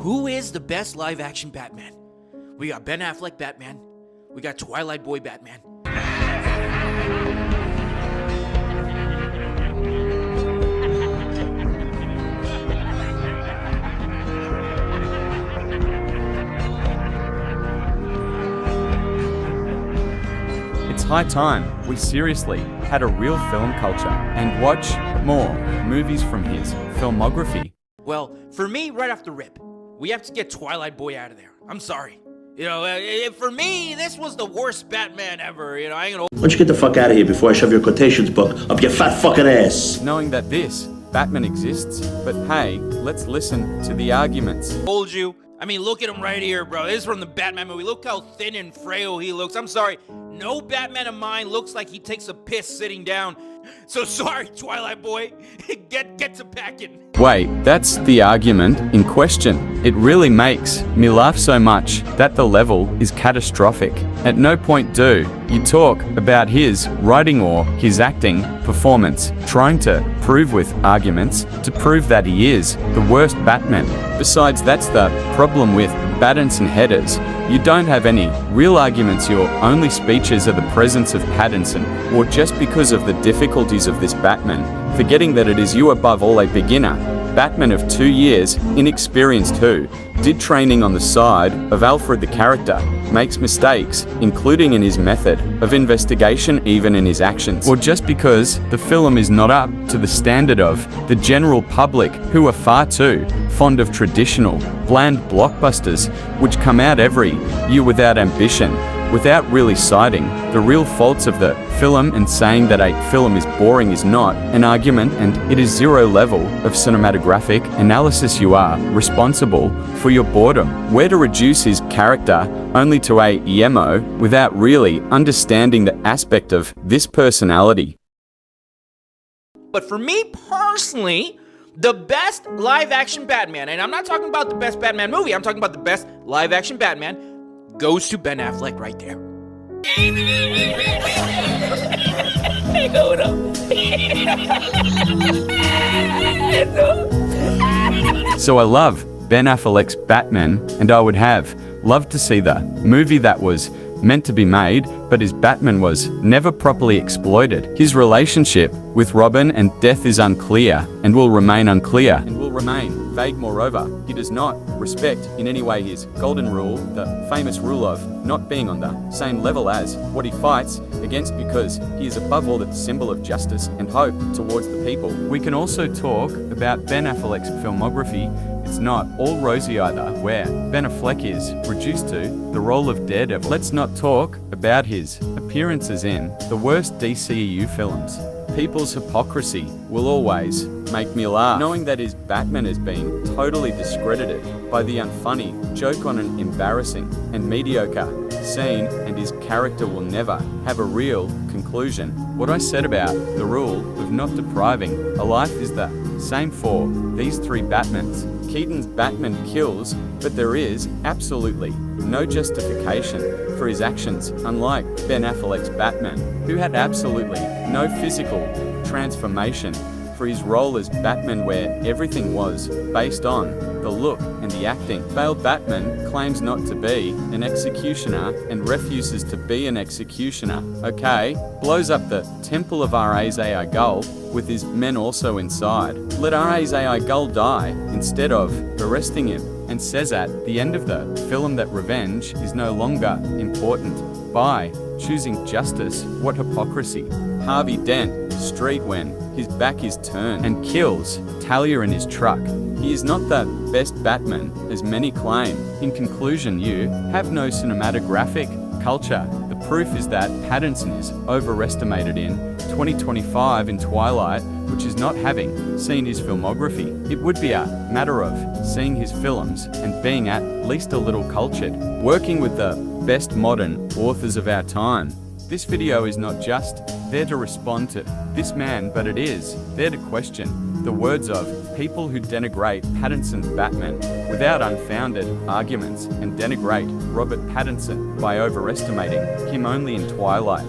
Who is the best live-action Batman? We got Ben Affleck Batman. We got Twilight Boy Batman. It's high time we seriously had a real film culture and watch more movies from his filmography. Well, for me, right off the rip, we have to get Twilight Boy out of there. I'm sorry. You know, for me, this was the worst Batman ever. You know, I ain't gonna... Why don't you get the fuck out of here before I shove your quotations book up your fat fucking ass? Knowing that this Batman exists, but hey, let's listen to the arguments. Told you. I mean, look at him right here, bro. This is from the Batman movie. Look how thin and frail he looks. I'm sorry. No Batman of mine looks like he takes a piss sitting down. So sorry, Twilight Boy. Get to packing. Wait, that's the argument in question. It really makes me laugh so much that the level is catastrophic. At no point do you talk about his writing or his acting performance, trying to prove with arguments to prove that he is the worst Batman. Besides, that's the problem with Battinson headers. You don't have any real arguments. Your only speeches are the presence of Battinson, or just because of the difficulties of this Batman, forgetting that it is you above all a beginner, Batman of 2 years, inexperienced who did training on the side of Alfred the character, makes mistakes, including in his method of investigation, even in his actions, or just because the film is not up to the standard of the general public, who are far too fond of traditional, bland blockbusters which come out every year without ambition, without really citing the real faults of the film, and saying that a film is boring is not an argument, and it is zero level of cinematographic analysis. You are responsible for your boredom. Where to reduce his character only to a emo without really understanding the aspect of this personality. But for me personally, the best live-action Batman, and I'm not talking about the best Batman movie, I'm talking about the best live-action Batman, goes to Ben Affleck right there. So I love Ben Affleck's Batman, and I would have loved to see the movie that was meant to be made, but his Batman was never properly exploited. His relationship with Robin and Death is unclear, and will remain unclear, and will remain vague. Moreover, he does not respect in any way his golden rule, the famous rule of not being on the same level as what he fights against, because he is above all the symbol of justice and hope towards the people. We can also talk about Ben Affleck's filmography. It's not all rosy either, where Ben Affleck is reduced to the role of Daredevil. Let's not talk about his appearances in the worst DCEU films. People's hypocrisy will always make me laugh, knowing that his Batman has been totally discredited by the unfunny joke on an embarrassing and mediocre scene, and his character will never have a real conclusion. What I said about the rule of not depriving a life is the same for these three Batmans. Keaton's Batman kills, but there is absolutely no justification for his actions, unlike Ben Affleck's Batman, who had absolutely no physical transformation for his role as Batman, where everything was based on the look and the acting. Bale Batman claims not to be an executioner and refuses to be an executioner. Okay, blows up the temple of Ra's al Ghul with his men also inside. Let Ra's al Ghul die instead of arresting him, and says at the end of the film that revenge is no longer important by choosing justice. What hypocrisy. Harvey Dent street when his back is turned and kills Talia in his truck. He is not the best Batman, as many claim. In conclusion, you have no cinematographic culture. The proof is that Battinson is overestimated in 2025 in Twilight, which is not having seen his filmography. It would be a matter of seeing his films and being at least a little cultured, working with the best modern authors of our time. This video is not just there to respond to this man, but it is there to question the words of people who denigrate Pattinson's Batman without unfounded arguments, and denigrate Robert Pattinson by overestimating him only in Twilight.